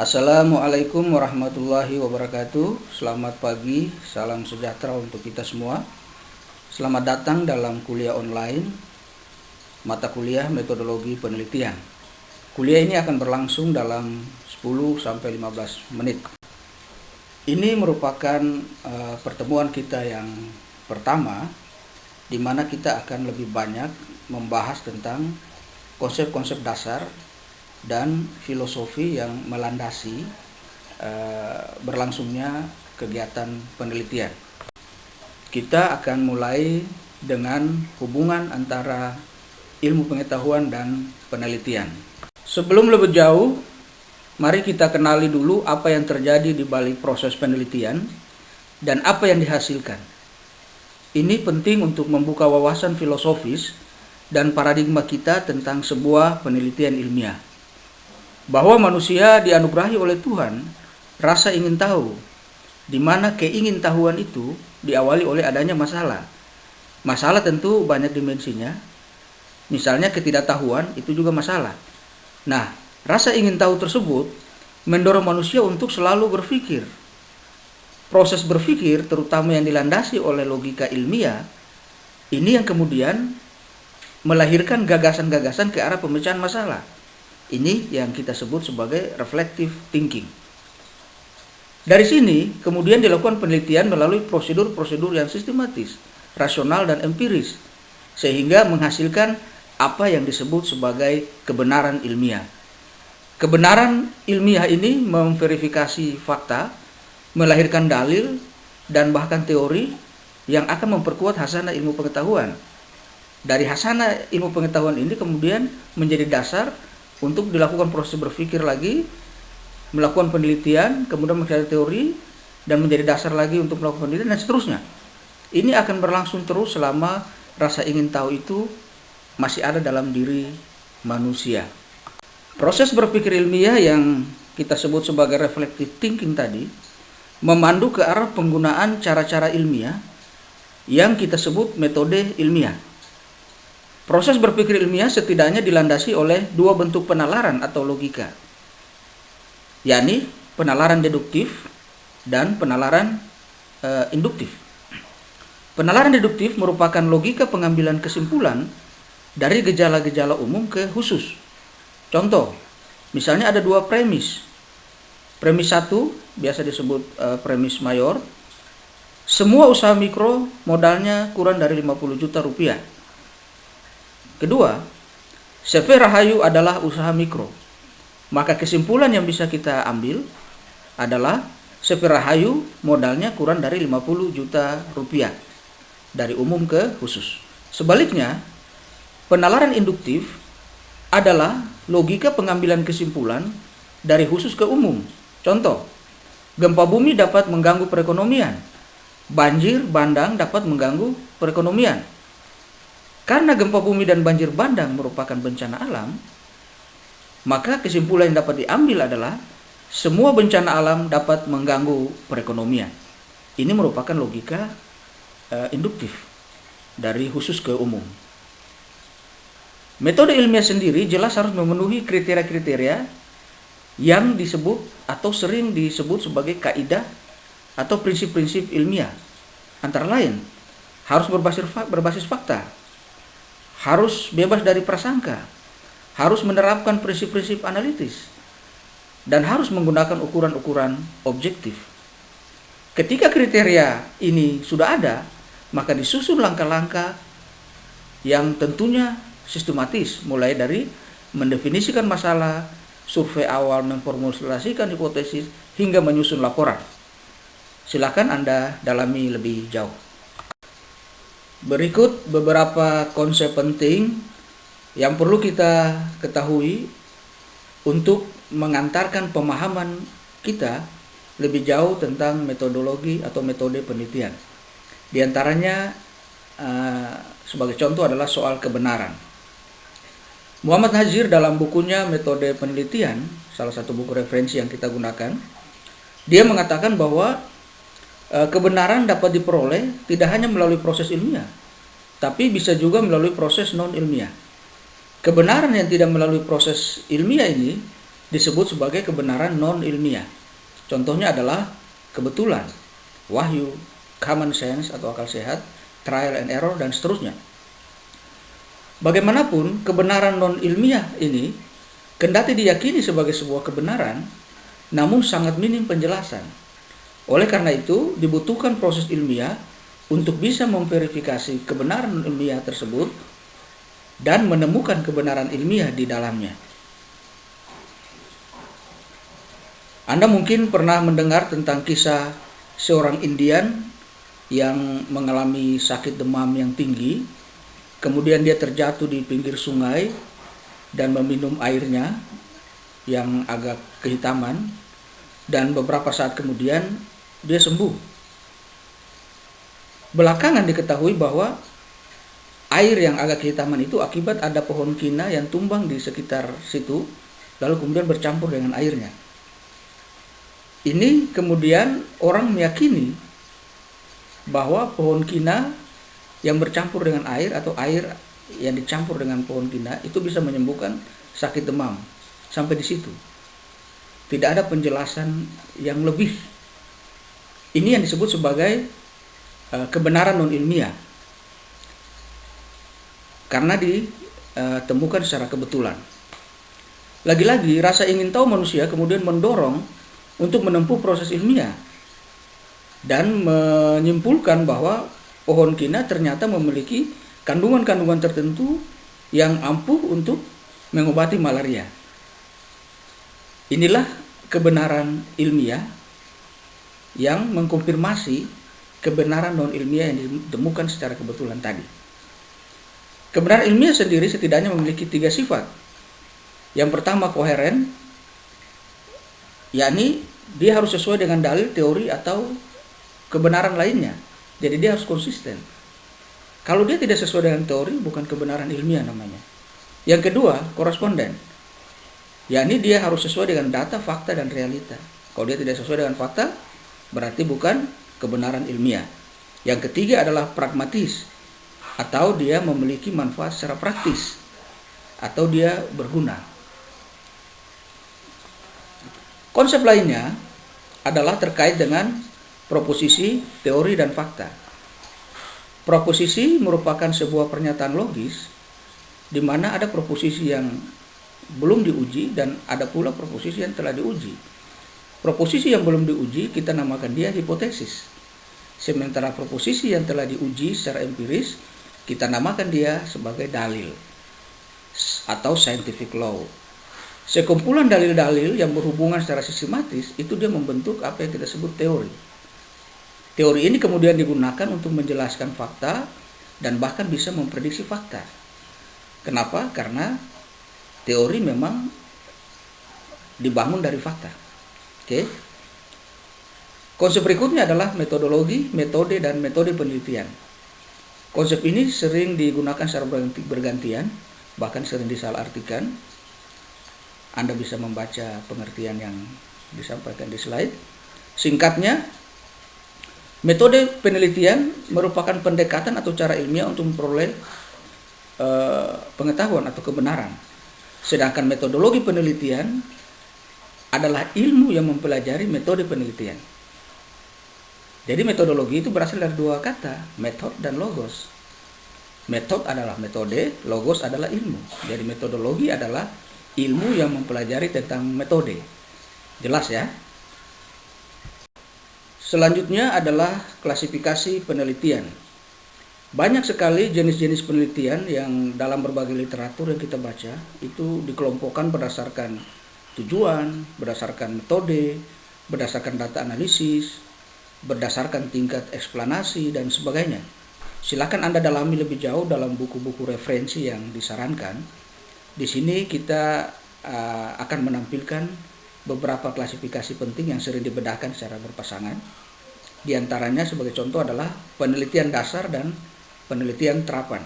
Assalamualaikum warahmatullahi wabarakatuh. Selamat pagi, salam sejahtera untuk kita semua. Selamat datang dalam kuliah online mata kuliah metodologi penelitian. Kuliah ini akan berlangsung dalam 10-15 menit. Ini merupakan pertemuan kita yang pertama, di mana kita akan lebih banyak membahas tentang konsep-konsep dasar dan filosofi yang melandasi berlangsungnya kegiatan penelitian. Kita akan mulai dengan hubungan antara ilmu pengetahuan dan penelitian. Sebelum lebih jauh, mari kita kenali dulu apa yang terjadi di balik proses penelitian dan apa yang dihasilkan. Ini penting untuk membuka wawasan filosofis dan paradigma kita tentang sebuah penelitian ilmiah. Bahwa manusia dianugerahi oleh Tuhan rasa ingin tahu, di mana keingintahuan itu diawali oleh adanya masalah. Masalah tentu banyak dimensinya. Misalnya ketidaktahuan itu juga masalah. Nah, rasa ingin tahu tersebut mendorong manusia untuk selalu berpikir. Proses berpikir terutama yang dilandasi oleh logika ilmiah, ini yang kemudian melahirkan gagasan-gagasan ke arah pemecahan masalah. Ini yang kita sebut sebagai reflective thinking. Dari sini kemudian dilakukan penelitian melalui prosedur-prosedur yang sistematis, rasional dan empiris, sehingga menghasilkan apa yang disebut sebagai kebenaran ilmiah. Kebenaran ilmiah ini memverifikasi fakta, melahirkan dalil dan bahkan teori yang akan memperkuat hasanah ilmu pengetahuan. Dari hasanah ilmu pengetahuan ini kemudian menjadi dasar untuk dilakukan proses berpikir lagi, melakukan penelitian, kemudian mencari teori, dan menjadi dasar lagi untuk melakukan penelitian, dan seterusnya. Ini akan berlangsung terus selama rasa ingin tahu itu masih ada dalam diri manusia. Proses berpikir ilmiah yang kita sebut sebagai reflective thinking tadi, memandu ke arah penggunaan cara-cara ilmiah yang kita sebut metode ilmiah. Proses berpikir ilmiah setidaknya dilandasi oleh dua bentuk penalaran atau logika, yakni penalaran deduktif dan penalaran induktif. Penalaran deduktif merupakan logika pengambilan kesimpulan dari gejala-gejala umum ke khusus. Contoh, misalnya ada dua premis. Premis 1 biasa disebut premis mayor. Semua usaha mikro modalnya kurang dari 50 juta rupiah. Kedua, CV Rahayu adalah usaha mikro. Maka kesimpulan yang bisa kita ambil adalah CV Rahayu modalnya kurang dari 50 juta rupiah. Dari umum ke khusus. Sebaliknya, penalaran induktif adalah logika pengambilan kesimpulan dari khusus ke umum. Contoh, gempa bumi dapat mengganggu perekonomian. Banjir bandang dapat mengganggu perekonomian. Karena gempa bumi dan banjir bandang merupakan bencana alam, maka kesimpulan yang dapat diambil adalah semua bencana alam dapat mengganggu perekonomian. Ini merupakan logika induktif dari khusus ke umum. Metode ilmiah sendiri jelas harus memenuhi kriteria-kriteria yang disebut atau sering disebut sebagai kaidah atau prinsip-prinsip ilmiah. Antara lain, harus berbasis fakta, harus bebas dari prasangka, harus menerapkan prinsip-prinsip analitis, dan harus menggunakan ukuran-ukuran objektif. Ketika kriteria ini sudah ada, maka disusun langkah-langkah yang tentunya sistematis, mulai dari mendefinisikan masalah, survei awal, memformulasikan hipotesis, hingga menyusun laporan. Silakan Anda dalami lebih jauh. Berikut beberapa konsep penting yang perlu kita ketahui untuk mengantarkan pemahaman kita lebih jauh tentang metodologi atau metode penelitian. Di antaranya sebagai contoh adalah soal kebenaran. Muhammad Nazir dalam bukunya Metode Penelitian, salah satu buku referensi yang kita gunakan, dia mengatakan bahwa kebenaran dapat diperoleh tidak hanya melalui proses ilmiah, tapi bisa juga melalui proses non-ilmiah. Kebenaran yang tidak melalui proses ilmiah ini disebut sebagai kebenaran non-ilmiah. Contohnya adalah kebetulan, wahyu, common sense atau akal sehat, trial and error, dan seterusnya. Bagaimanapun, kebenaran non-ilmiah ini kendati diyakini sebagai sebuah kebenaran, namun sangat minim penjelasan. Oleh karena itu, dibutuhkan proses ilmiah untuk bisa memverifikasi kebenaran ilmiah tersebut dan menemukan kebenaran ilmiah di dalamnya. Anda mungkin pernah mendengar tentang kisah seorang Indian yang mengalami sakit demam yang tinggi, kemudian dia terjatuh di pinggir sungai dan meminum airnya yang agak kehitaman, dan beberapa saat kemudian dia sembuh. Belakangan diketahui bahwa air yang agak kehitaman itu akibat ada pohon kina yang tumbang di sekitar situ, lalu kemudian bercampur dengan airnya. Ini kemudian orang meyakini bahwa pohon kina yang bercampur dengan air atau air yang dicampur dengan pohon kina itu bisa menyembuhkan sakit demam. Sampai di situ. Tidak ada penjelasan yang lebih. Ini yang disebut sebagai kebenaran non-ilmiah. Karena ditemukan secara kebetulan. Lagi-lagi rasa ingin tahu manusia kemudian mendorong untuk menempuh proses ilmiah dan menyimpulkan bahwa pohon kina ternyata memiliki kandungan-kandungan tertentu yang ampuh untuk mengobati malaria. Inilah kebenaran ilmiah yang mengkonfirmasi kebenaran non-ilmiah yang ditemukan secara kebetulan tadi. Kebenaran ilmiah sendiri setidaknya memiliki 3 sifat. Yang pertama koheren, yakni dia harus sesuai dengan dalil, teori, atau kebenaran lainnya. Jadi dia harus konsisten. Kalau dia tidak sesuai dengan teori, bukan kebenaran ilmiah namanya. Yang kedua, koresponden. Yakni dia harus sesuai dengan data, fakta, dan realita. Kalau dia tidak sesuai dengan fakta, berarti bukan kebenaran ilmiah. Yang ketiga adalah pragmatis, atau dia memiliki manfaat secara praktis, atau dia berguna. Konsep lainnya adalah terkait dengan proposisi, teori, dan fakta. Proposisi merupakan sebuah pernyataan logis di mana ada proposisi yang belum diuji dan ada pula proposisi yang telah diuji. Proposisi yang belum diuji kita namakan dia hipotesis. Sementara proposisi yang telah diuji secara empiris kita namakan dia sebagai dalil atau scientific law. Sekumpulan dalil-dalil yang berhubungan secara sistematis itu dia membentuk apa yang kita sebut teori. Teori ini kemudian digunakan untuk menjelaskan fakta dan bahkan bisa memprediksi fakta. Kenapa? Karena teori memang dibangun dari fakta. Oke. Konsep berikutnya adalah metodologi, metode, dan metode penelitian. Konsep ini sering digunakan secara bergantian, bahkan sering disalahartikan. Anda bisa membaca pengertian yang disampaikan di slide. Singkatnya, metode penelitian merupakan pendekatan atau cara ilmiah untuk memperoleh pengetahuan atau kebenaran. Sedangkan metodologi penelitian adalah ilmu yang mempelajari metode penelitian. Jadi metodologi itu berasal dari 2 kata, method dan logos. Method adalah metode, logos adalah ilmu. Jadi metodologi adalah ilmu yang mempelajari tentang metode. Jelas ya? Selanjutnya adalah klasifikasi penelitian. Banyak sekali jenis-jenis penelitian yang dalam berbagai literatur yang kita baca itu dikelompokkan berdasarkan tujuan, berdasarkan metode, berdasarkan data analisis, berdasarkan tingkat eksplanasi, dan sebagainya. Silakan Anda dalami lebih jauh dalam buku-buku referensi yang disarankan. Di sini kita akan menampilkan beberapa klasifikasi penting yang sering dibedakan secara berpasangan. Di antaranya sebagai contoh adalah penelitian dasar dan penelitian terapan.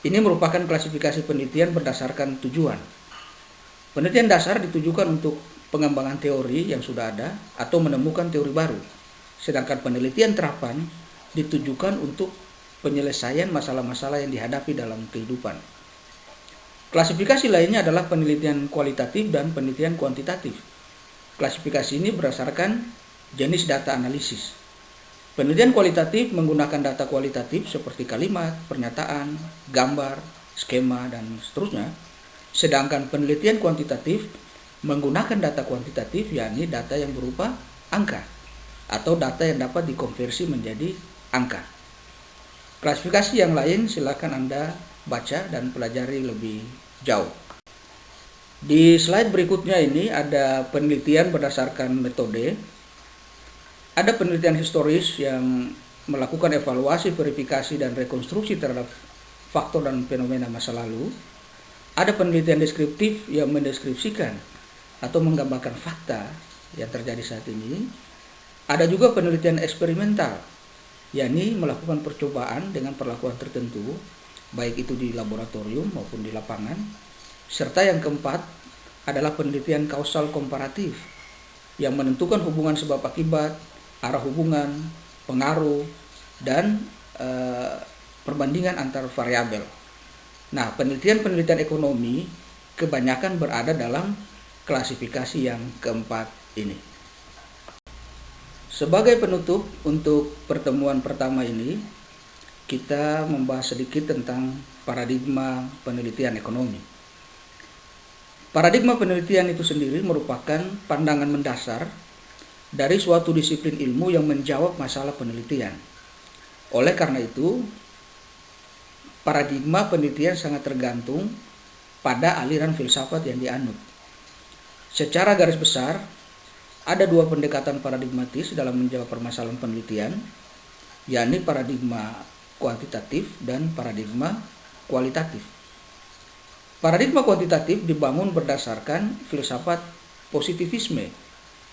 Ini merupakan klasifikasi penelitian berdasarkan tujuan. Penelitian dasar ditujukan untuk pengembangan teori yang sudah ada atau menemukan teori baru. Sedangkan penelitian terapan ditujukan untuk penyelesaian masalah-masalah yang dihadapi dalam kehidupan. Klasifikasi lainnya adalah penelitian kualitatif dan penelitian kuantitatif. Klasifikasi ini berdasarkan jenis data analisis. Penelitian kualitatif menggunakan data kualitatif seperti kalimat, pernyataan, gambar, skema, dan seterusnya. Sedangkan penelitian kuantitatif menggunakan data kuantitatif, yakni data yang berupa angka atau data yang dapat dikonversi menjadi angka. Klasifikasi yang lain silakan Anda baca dan pelajari lebih jauh. Di slide berikutnya ini ada penelitian berdasarkan metode. Ada penelitian historis yang melakukan evaluasi, verifikasi, dan rekonstruksi terhadap faktor dan fenomena masa lalu. Ada penelitian deskriptif yang mendeskripsikan atau menggambarkan fakta yang terjadi saat ini. Ada juga penelitian eksperimental, yakni melakukan percobaan dengan perlakuan tertentu, baik itu di laboratorium maupun di lapangan. Serta yang keempat adalah penelitian kausal komparatif yang menentukan hubungan sebab akibat, arah hubungan, pengaruh, dan perbandingan antar variabel. Nah, penelitian-penelitian ekonomi kebanyakan berada dalam klasifikasi yang keempat ini. Sebagai penutup untuk pertemuan pertama ini, kita membahas sedikit tentang paradigma penelitian ekonomi. Paradigma penelitian itu sendiri merupakan pandangan mendasar dari suatu disiplin ilmu yang menjawab masalah penelitian. Oleh karena itu, paradigma penelitian sangat tergantung pada aliran filsafat yang dianut. Secara garis besar, ada dua pendekatan paradigmatis dalam menjawab permasalahan penelitian, yakni paradigma kuantitatif dan paradigma kualitatif. Paradigma kuantitatif dibangun berdasarkan filsafat positivisme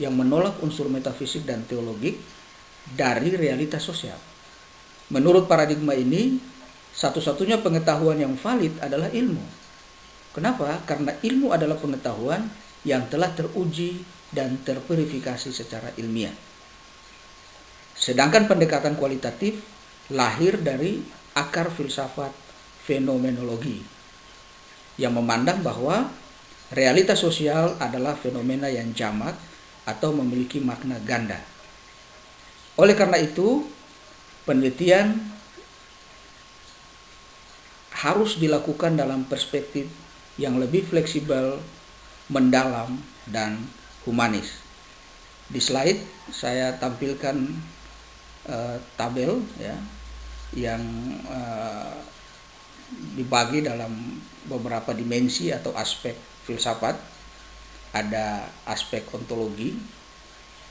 yang menolak unsur metafisik dan teologik dari realitas sosial. Menurut paradigma ini, satu-satunya pengetahuan yang valid adalah ilmu. Kenapa? Karena ilmu adalah pengetahuan yang telah teruji dan terverifikasi secara ilmiah. Sedangkan pendekatan kualitatif lahir dari akar filsafat fenomenologi yang memandang bahwa realitas sosial adalah fenomena yang jamak atau memiliki makna ganda. Oleh karena itu, penelitian harus dilakukan dalam perspektif yang lebih fleksibel, mendalam, dan humanis. Di slide saya tampilkan tabel ya, yang dibagi dalam beberapa dimensi atau aspek filsafat. Ada aspek ontologi,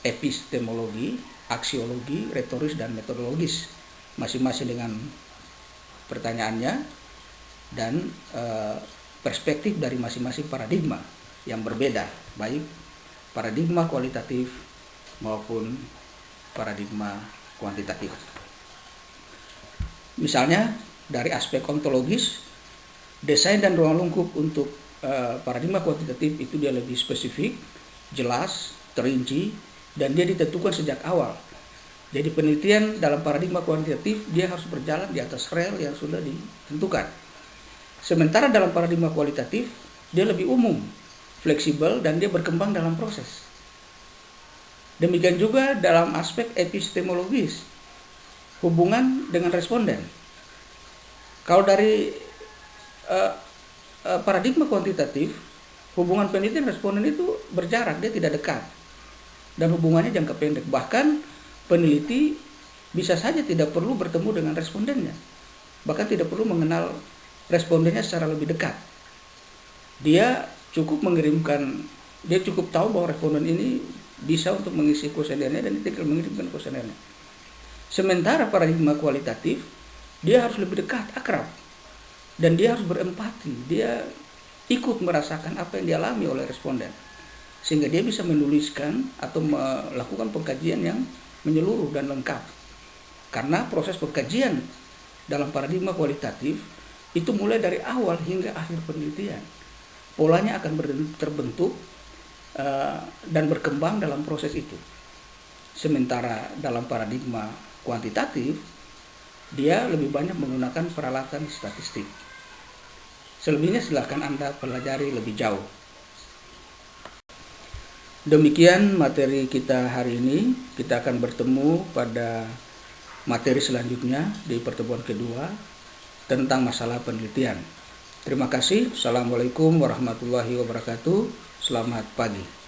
epistemologi, aksiologi, retoris, dan metodologis, masing-masing dengan pertanyaannya dan perspektif dari masing-masing paradigma yang berbeda, baik paradigma kualitatif maupun paradigma kuantitatif. Misalnya dari aspek ontologis, desain dan ruang lingkup untuk paradigma kuantitatif itu dia lebih spesifik, jelas, terinci, dan dia ditentukan sejak awal. Jadi penelitian dalam paradigma kuantitatif dia harus berjalan di atas rel yang sudah ditentukan. Sementara dalam paradigma kualitatif dia lebih umum, fleksibel, dan dia berkembang dalam proses. Demikian juga dalam aspek epistemologis, hubungan dengan responden. Kalau dari paradigma kuantitatif, hubungan penelitian responden itu berjarak, dia tidak dekat, dan hubungannya jangka pendek. Bahkan peneliti bisa saja tidak perlu bertemu dengan respondennya, bahkan tidak perlu mengenal respondennya secara lebih dekat. Dia cukup tahu bahwa responden ini bisa untuk mengisi kuesionernya dan tinggal mengirimkan kuesionernya. Sementara paradigma kualitatif, dia harus lebih dekat, akrab, dan dia harus berempati, dia ikut merasakan apa yang dialami oleh responden, sehingga dia bisa menuliskan atau melakukan pengkajian yang menyeluruh dan lengkap. Karena proses pengkajian dalam paradigma kualitatif itu mulai dari awal hingga akhir penelitian. Polanya akan terbentuk dan berkembang dalam proses itu. Sementara dalam paradigma kuantitatif, dia lebih banyak menggunakan peralatan statistik. Selebihnya silakan Anda pelajari lebih jauh. Demikian materi kita hari ini. Kita akan bertemu pada materi selanjutnya di pertemuan kedua tentang masalah penelitian. Terima kasih. Assalamualaikum warahmatullahi wabarakatuh. Selamat pagi.